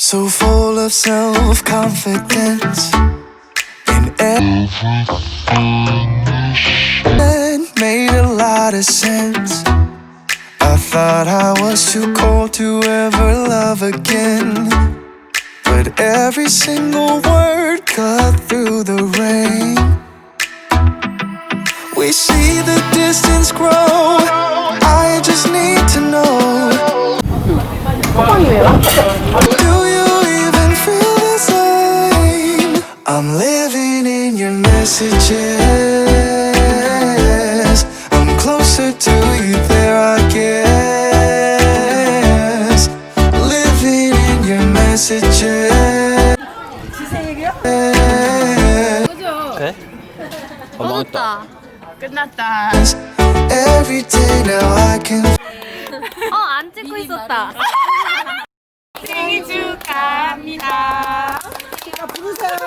So full of self-confidence in everything. Made a lot of sense. I thought I was too cold to ever love again, but every single word cut through the rain. We see the distance grow. I just need to know. Do you even feel the same? I'm living in your messages. I'm closer to you there, I guess. Living in your messages. 네? 먹었다. 끝났다. Every day now I can. 안 찍고 있었다. 생일 축하합니다. 부르세요.